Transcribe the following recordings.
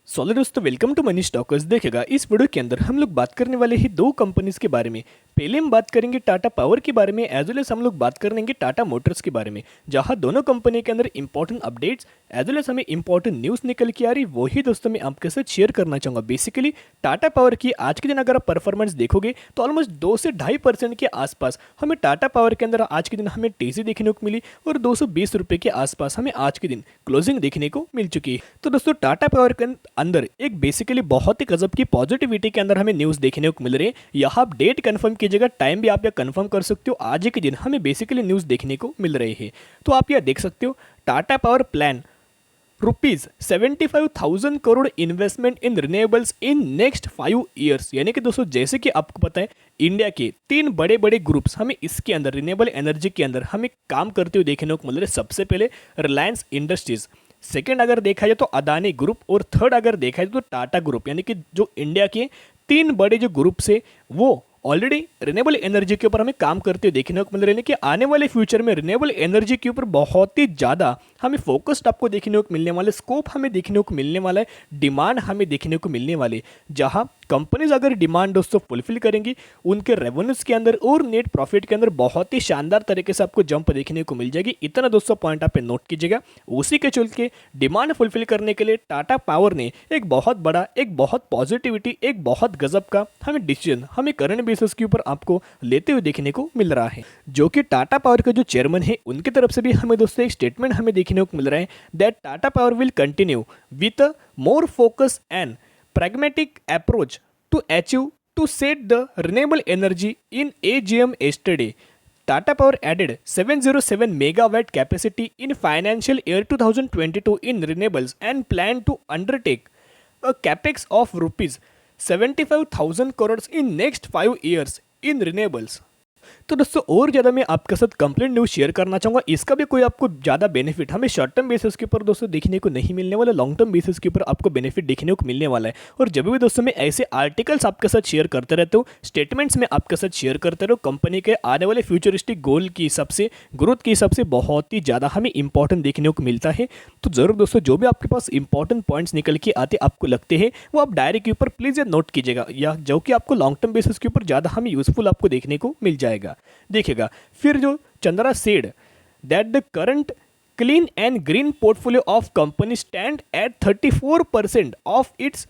Solid दोस्तों, welcome to money stalkers. देखेगा इस वीडियो के अंदर हम लोग बात करने वाले हैं दो कंपनीज के बारे में। पहले हम बात करेंगे टाटा पावर के बारे में, एज वेल एज हम लोग बात करेंगे टाटा मोटर्स के बारे में, जहां दोनों कंपनी के अंदर important updates as well as हमें इंपॉर्टेंट न्यूज़ निकल के आ रही, वही दोस्तों मैं आपके साथ शेयर करना चाहूँगा। बेसिकली टाटा पावर की आज के दिन अगर आप परफॉर्मेंस देखोगे तो ऑलमोस्ट 2 से 2.5% के आसपास हमें टाटा पावर के अंदर आज के दिन हमें तेजी देखने को मिली और 220 रुपये के आसपास हमें आज के दिन क्लोजिंग देखने को मिल चुकी है। तो दोस्तों टाटा पावर के अंदर एक बेसिकली बहुत ही गजब की पॉजिटिविटी के अंदर हमें न्यूज़ देखने को मिल रही है। यहाँ आप डेट कंफर्म कीजिएगा, टाइम भी आप यह कंफर्म कर सकते हो। आज के दिन हमें बेसिकली न्यूज़ देखने को मिल रही है। तो आप यह देख सकते हो, Tata power plan ₹75,000 crore investment इन रिन्यूएबल्स इन नेक्स्ट 5 ईयर्स। यानी कि दोस्तों जैसे कि आपको पता है, इंडिया के 3 बड़े बड़े ग्रुप्स हमें इसके अंदर रिन्यूएबल एनर्जी के अंदर हमें काम करते हुए देखने को मिल रहे हैं। सबसे पहले रिलायंस इंडस्ट्रीज, सेकेंड अगर देखा जाए तो अदानी ग्रुप, और थर्ड अगर देखा जाए तो टाटा ग्रुप। यानी कि जो इंडिया के 3 बड़े जो ग्रुप्स है वो ऑलरेडी रिन्यूएबल एनर्जी के ऊपर हमें काम करते हुए देखने को मिल रहे हैं। कि आने वाले फ्यूचर में रिन्यूएबल एनर्जी के ऊपर बहुत ही ज़्यादा हमें फोकस्ड आपको देखने को मिलने वाले, स्कोप हमें देखने को मिलने वाला है, डिमांड हमें देखने को मिलने वाली, जहां कंपनीज अगर डिमांड दोस्तों फुलफिल करेंगी, उनके रेवेन्यूज के अंदर और नेट प्रॉफिट के अंदर बहुत ही शानदार तरीके से आपको जंप देखने को मिल जाएगी। इतना दोस्तों पॉइंट आप नोट कीजिएगा। उसी के चल के डिमांड फुलफिल करने के लिए टाटा पावर ने एक बहुत बड़ा, एक बहुत पॉजिटिविटी, एक बहुत गजब का हमें डिसीजन हमें करंट बेसिस के ऊपर आपको लेते हुए देखने को मिल रहा है, जो कि टाटा पावर के जो चेयरमैन है उनकी तरफ से भी हमें दोस्तों एक स्टेटमेंट हमें देखने को मिल रहा है, that Tata power will continue with a more focus and pragmatic approach to set the renewable energy in AGM yesterday. Tata Power added 707 megawatt capacity in financial year 2022 in renewables and plan to undertake a capex of rupees 75,000 crores in next 5 years in renewables. तो दोस्तों और ज़्यादा मैं आपके साथ complete news share करना चाहूँगा। इसका भी कोई आपको ज़्यादा बेनिफिट हमें शॉर्ट टर्म बेसिस के ऊपर दोस्तों देखने को नहीं मिलने वाला, लॉन्ग टर्म बेसिस के ऊपर आपको बेनिफिट देखने को मिलने वाला है। और जब भी दोस्तों मैं ऐसे आर्टिकल्स आपके साथ शेयर करते रहता हूँ, स्टेटमेंट्स में आपके साथ शेयर करते रहो, कंपनी के आने वाले फ्यूचरिस्टिक गोल की हिसाब से, ग्रोथ के हिसाब से बहुत ही ज़्यादा हमें इंपॉर्टेंट देखने को मिलता है। तो ज़रूर दोस्तों जो भी आपके पास इंपॉर्टेंट पॉइंट्स निकल के आते आपको लगते हैं, वो आप डायरी के ऊपर प्लीज़ नोट कीजिएगा, या जो कि आपको लॉन्ग टर्म बेसिस के ऊपर ज़्यादा हमें यूजफुल आपको देखने को मिल जाएगा। देखिएगा फिर जो Chandra said that the current clean and green portfolio of company stand at 34% of its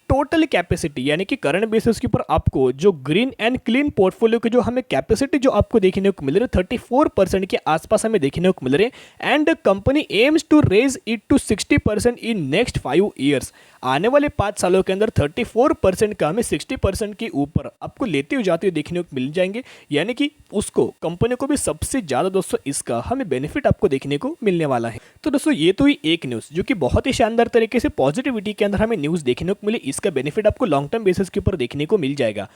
total capacity. यानी कि करंट बेसिस के ऊपर आपको जो ग्रीन एंड क्लीन पोर्टफोलियो की जो हमें कैपेसिटी जो आपको देखने को मिल रही है 34% के आसपास हमें देखने को मिल रहे हैं। And company aims to raise it to 60% in next 5 years. आने वाले 5 सालों के अंदर 34% का हमें 60% के ऊपर आपको लेते हुए जाते हुए देखने को मिल जाएंगे। यानी कि उसको कंपनी को भी सबसे ज़्यादा दोस्तों इसका हमें बेनिफिट आपको देखने को मिलने वाला है। तो दोस्तों ये तो ही एक न्यूज़ जो कि बहुत ही शानदार तरीके से पॉजिटिविटी के अंदर हमें न्यूज़ देखने को मिली, इसका बेनिफिट आपको लॉन्ग टर्म बेसिस के ऊपर देखने को मिल जाएगा।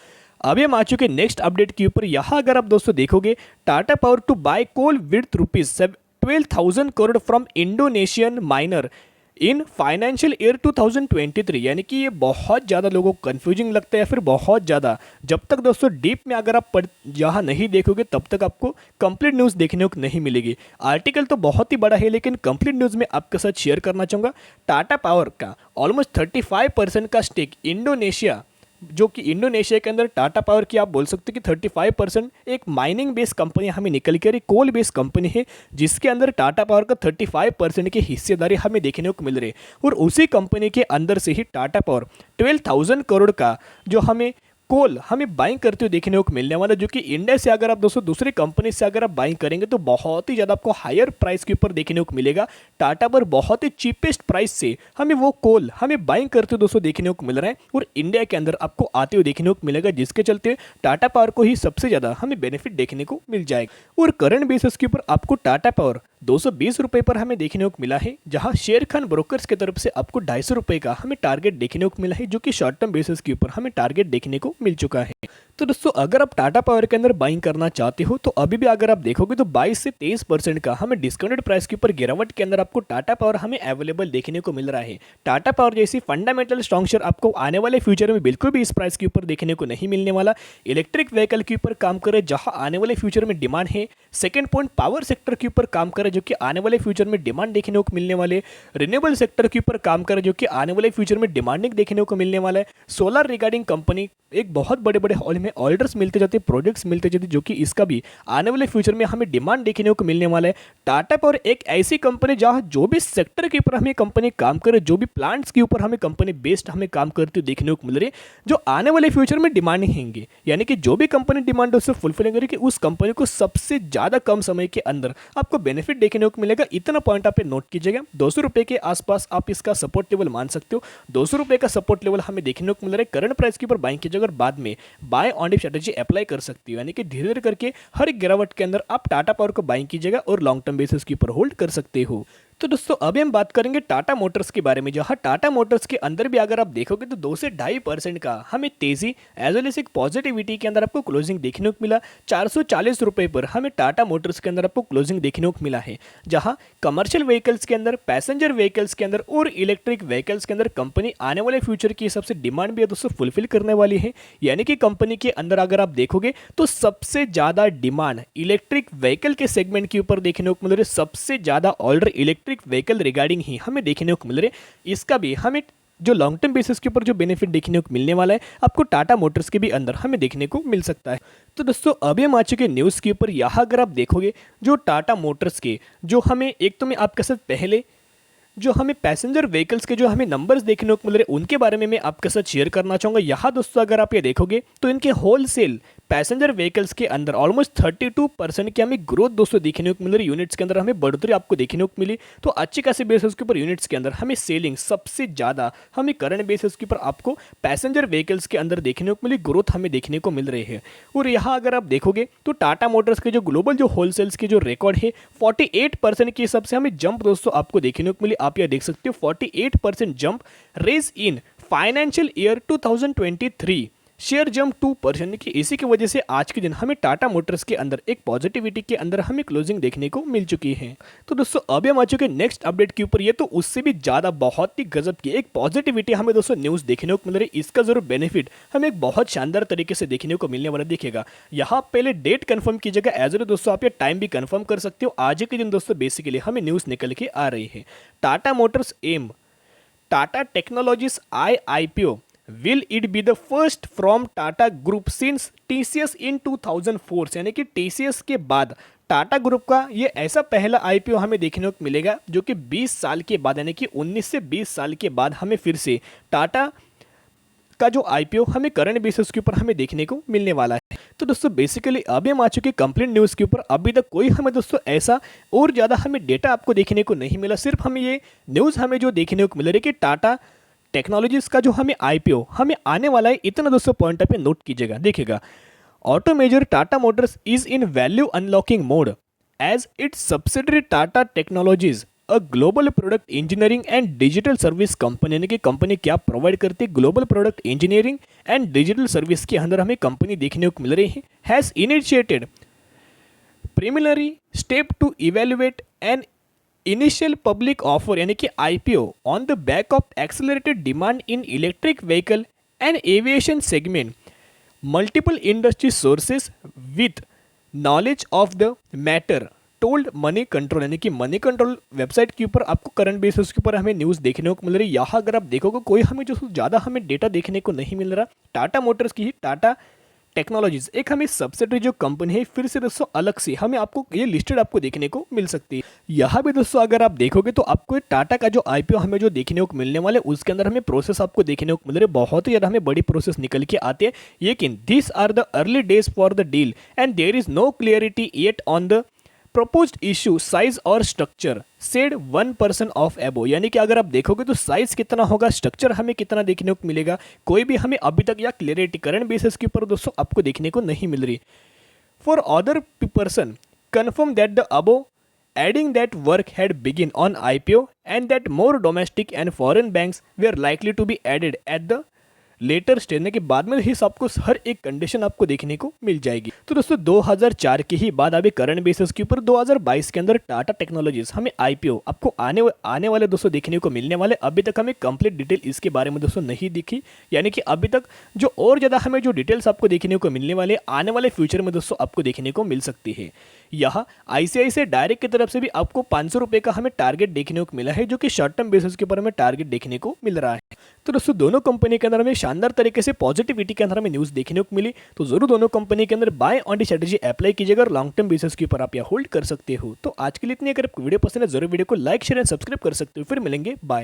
अभी हम आ चुके नेक्स्ट अपडेट के ऊपर। यहाँ अगर आप दोस्तों देखोगे, Tata Power to buy coal with ₹12,000 crore from Indonesian miner in financial year 2023। यानी कि ये बहुत ज़्यादा लोगों को कन्फ्यूजिंग लगता है, फिर बहुत ज़्यादा जब तक दोस्तों डीप में अगर आप यहाँ नहीं देखोगे तब तक आपको कंप्लीट न्यूज़ देखने को नहीं मिलेगी। आर्टिकल तो बहुत ही बड़ा है, लेकिन कंप्लीट न्यूज़ में आपके साथ शेयर करना चाहूँगा। टाटा पावर का ऑलमोस्ट 35% का स्टेक इंडोनेशिया, जो कि इंडोनेशिया के अंदर टाटा पावर की आप बोल सकते हो कि 35% एक माइनिंग बेस्ड कंपनी हमें निकल के रही, कोल बेस्ड कंपनी है, जिसके अंदर टाटा पावर का 35% की हिस्सेदारी हमें देखने को मिल रही है। और उसी कंपनी के अंदर से ही टाटा पावर 12,000 करोड़ का जो हमें कोल हमें बाइंग करते हुए देखने को मिलने वाला, जो कि इंडिया से अगर आप दोस्तों दूसरी कंपनी से अगर आप बाइंग करेंगे तो बहुत ही ज़्यादा आपको हायर प्राइस के ऊपर देखने को मिलेगा। टाटा पर बहुत ही चीपेस्ट प्राइस से हमें वो कोल हमें बाइंग करते हुए दोस्तों देखने को मिल रहा है, और इंडिया के अंदर आपको आते हुए देखने को मिलेगा, जिसके चलते टाटा पावर को ही सबसे ज़्यादा हमें बेनिफिट देखने को मिल जाएगा। और करंट बेसिस के ऊपर आपको टाटा पावर 220 रुपये पर हमें देखने को मिला है, जहां शेर खान ब्रोकर्स की तरफ से आपको 250 रुपये का हमें टारगेट देखने को मिला है, जो कि शॉर्ट टर्म बेसिस के ऊपर हमें टारगेट देखने को मिल चुका है। तो दोस्तों अगर आप टाटा पावर के अंदर बाइंग करना चाहते हो तो अभी भी अगर आप देखोगे तो 22 से 23% का हमें डिस्काउंटेड प्राइस के ऊपर गिरावट के अंदर आपको टाटा पावर हमें अवेलेबल देखने को मिल रहा है। टाटा पावर जैसी फंडामेंटल स्ट्रॉन्ग शेयर आपको आने वाले फ्यूचर में बिल्कुल भी इस प्राइस के ऊपर देखने को नहीं मिलने वाला। इलेक्ट्रिक व्हीकल के ऊपर काम करे जहां आने वाले फ्यूचर में डिमांड है। सेकंड पॉइंट, पावर सेक्टर के ऊपर काम करे जो कि आने वाले फ्यूचर में डिमांड देखने को मिलने वाले। रिन्यूएबल सेक्टर के ऊपर काम करे जो कि आने वाले फ्यूचर में डिमांडिंग देखने को मिलने वाला है। सोलर रिगार्डिंग कंपनी एक बहुत बड़े बड़े हॉल में ऑर्डर्स मिलते जाते, प्रोजेक्ट्स मिलते जाते, जो कि इसका भी आने वाले फ्यूचर में हमें डिमांड देखने को मिलने वाला है। टाटा पावर एक ऐसी कंपनी जहां जो भी सेक्टर के ऊपर हमें कंपनी काम करे, जो भी प्लांट्स के ऊपर हमें कंपनी बेस्ड हमें काम करती हुई देखने को मिल रही है, जो आने वाले फ्यूचर में डिमांड होंगे। यानी कि जो भी कंपनी डिमांड उससे फुलफिल करेगी कि उस कंपनी को सबसे ज्यादा कम समय के अंदर आपको बेनिफिट देखने को मिलेगा। इतना पॉइंट आप नोट कीजिएगा। 200 रुपए के आसपास आप इसका सपोर्ट लेवल मान सकते हो। 200 रुपए का सपोर्ट लेवल हमें देखने को मिल रहा है। करंट प्राइस के ऊपर बाइंग कीजिएगा और बाद में buy on dip strategy apply कर सकती हो। यानी कि धीरे धीरे करके हर एक गिरावट के अंदर आप टाटा पावर को बाइंग कीजिएगा और लॉन्ग टर्म बेसिस के ऊपर होल्ड कर सकते हो। तो दोस्तों अभी हम बात करेंगे टाटा मोटर्स के बारे में, जहां टाटा मोटर्स के अंदर भी अगर आप देखोगे तो 2 से 2.5% का हमें तेजी एज वेल एज एक पॉजिटिविटी के अंदर आपको क्लोजिंग देखने को मिला। 440 रुपए पर हमें टाटा मोटर्स के अंदर आपको क्लोजिंग देखने को मिला है। जहां कमर्शियल व्हीकल्स के अंदर, पैसेंजर व्हीकल्स के अंदर और इलेक्ट्रिक व्हीकल्स के अंदर कंपनी आने वाले फ्यूचर की सबसे डिमांड भी है दोस्तों फुलफिल करने वाली है। यानी कि कंपनी के अंदर अगर आप देखोगे तो सबसे ज्यादा डिमांड इलेक्ट्रिक व्हीकल के सेगमेंट के ऊपर देखने को मिल रही है। सबसे ज्यादा ऑर्डर इलेक्ट्रिक व्हीकल रिगार्डिंग ही हमें देखने को मिल रहे। इसका भी हमें जो लॉन्ग टर्म बेसिस के ऊपर जो बेनिफिट देखने को मिलने वाला है आपको टाटा मोटर्स के भी अंदर हमें देखने को मिल सकता है। तो दोस्तों अभी हम आ चुके न्यूज़ के ऊपर। यहाँ अगर आप देखोगे जो टाटा मोटर्स के जो हमें एक तो मैं आपके साथ पहले जो हमें पैसेंजर व्हीकल्स के जो हमें नंबर्स देखने को मिल रहे उनके बारे में मैं आपके साथ शेयर करना चाहूँगा। यहाँ दोस्तों अगर आप ये देखोगे तो इनके होलसेल पैसेंजर व्हीकल्स के अंदर ऑलमोस्ट 32% की हमें ग्रोथ दोस्तों देखने को मिल रही। यूनिट्स के अंदर हमें बढ़ोतरी आपको देखने को मिली। तो अच्छी खासी बेसिस के ऊपर यूनिट्स के अंदर हमें सेलिंग सबसे ज़्यादा हमें करंट बेसिस के ऊपर आपको पैसेंजर व्हीकल्स के अंदर देखने को मिली, ग्रोथ हमें देखने को मिल रही है। और यहाँ अगर आप देखोगे तो टाटा मोटर्स के जो ग्लोबल जो होलसेल्स के जो रिकॉर्ड है 48% के हिसाब से हमें जंप दोस्तों आपको देखने को मिली। आप यह देख सकते हो 48% jump raise in financial year 2023। Share jump 2% की। इसी की वजह से आज के दिन हमें टाटा मोटर्स के अंदर एक पॉजिटिविटी के अंदर हमें क्लोजिंग देखने को मिल चुकी है। तो दोस्तों अभी हम आ चुके नेक्स्ट अपडेट के ऊपर। ये तो उससे भी ज्यादा बहुत ही गजब की एक पॉजिटिविटी हमें दोस्तों न्यूज देखने को मिल रही है। इसका जरूर बेनिफिट हमें एक बहुत शानदार तरीके से देखने को मिलने वाला दिखेगा। यहाँ पहले डेट कंफर्म कीजिएगा, एज वेल दोस्तों आप ये टाइम भी कंफर्म कर सकते हो। आज के दिन दोस्तों बेसिकली हमें न्यूज निकल के आ रही है। Tata Motors arm Tata Technologies IPO. Will it be the first from Tata Group since TCS in 2004? यानी कि TCS के बाद टाटा ग्रुप का ये ऐसा पहला IPO हमें देखने को मिलेगा जो कि 20 साल के बाद, यानी कि 19 से 20 साल के बाद हमें फिर से टाटा का जो IPO हमें करंट बेसिस के ऊपर हमें देखने को मिलने वाला है। तो दोस्तों बेसिकली अभी हम आ चुके कंप्लीट न्यूज़ के ऊपर। अभी तक कोई हमें दोस्तों ऐसा और ज़्यादा हमें डेटा आपको देखने को नहीं मिला। सिर्फ हमें ये न्यूज़ हमें जो देखने को मिल रही है कि टाटा टेक्नोलॉजीज का जो हमें IPO हमें आने वाला है। इतना दोस्तों पॉइंट पे नोट कीजिएगा। देखिएगा, auto major Tata Motors is in value unlocking mode as its subsidiary Tata Technologies a global product engineering and digital service company. यानी कि कंपनी क्या प्रोवाइड करती है, global product engineering and digital service के अंदर हमें कंपनी देखने को मिल रही है। Has initiated preliminary step to evaluate an initial public offer यानी कि IPO on the back of accelerated demand in electric vehicle and aviation segment. Multiple industry sources with knowledge of the matter told money control. यानी कि money control website के ऊपर आपको current basis के ऊपर हमें न्यूज़ देखने को मिल रही है। यहाँ अगर आप देखोगे कोई हमें जो ज़्यादा हमें डेटा देखने को नहीं मिल रहा। टाटा मोटर्स की ही टाटा टेक्नोलॉजीज एक हमें सब्सिडरी जो कंपनी है फिर से दोस्तों अलग से हमें आपको ये लिस्टेड आपको देखने को मिल सकती है। यहाँ भी दोस्तों अगर आप देखोगे तो आपको टाटा का जो IPO हमें जो देखने को मिलने वाले उसके अंदर हमें प्रोसेस आपको देखने को मिल रहे। बहुत ही ज़्यादा हमें बड़ी प्रोसेस निकल के आते हैं, लेकिन this are the early days for the deal and there is no clarity yet on the proposed issue size और स्ट्रक्चर said 1% of above। यानी कि अगर आप देखोगे तो साइज कितना होगा, स्ट्रक्चर हमें कितना देखने को मिलेगा, कोई भी हमें अभी तक या क्लियरिटी करंट बेसिस के ऊपर दोस्तों आपको देखने को नहीं मिल रही। For other person confirm that the above, adding that work had begun on IPO and that more domestic and foreign banks were likely to be added at the later stage यानी कि बाद में ही आपको हर एक कंडीशन आपको देखने को मिल जाएगी। तो दोस्तों 2004 के ही बाद अभी करंट बेसिस के ऊपर 2022 के अंदर टाटा टेक्नोलॉजीज हमें आईपीओ आपको आने वाले दोस्तों देखने को मिलने वाले। अभी तक हमें कंप्लीट डिटेल इसके बारे में दोस्तों नहीं दिखी, यानी कि अभी तक जो और ज़्यादा हमें जो डिटेल्स आपको देखने को मिलने वाले आने वाले फ्यूचर में दोस्तों आपको देखने को मिल सकती है। यहाँ आईसीआईसीआई डायरेक्ट की तरफ से भी आपको 500 रुपये का हमें टारगेट देखने को मिला है, जो कि शॉर्ट टर्म बेसिस के ऊपर हमें टारगेट देखने को मिल रहा है। तो दोस्तों दोनों कंपनी के अंदर हमें शानदार तरीके से पॉजिटिविटी के अंदर हमें न्यूज़ देखने को मिली। तो जरूर दोनों कंपनी के अंदर buy on the strategy apply कीजिएगा और लॉन्ग टर्म बेसिस के ऊपर आप यहाँ होल्ड कर सकते हो। तो आज के लिए इतनी, अगर आपको वीडियो पसंद है जरूर वीडियो को लाइक शेयर एंड सब्सक्राइब कर सकते हो। फिर मिलेंगे, बाय।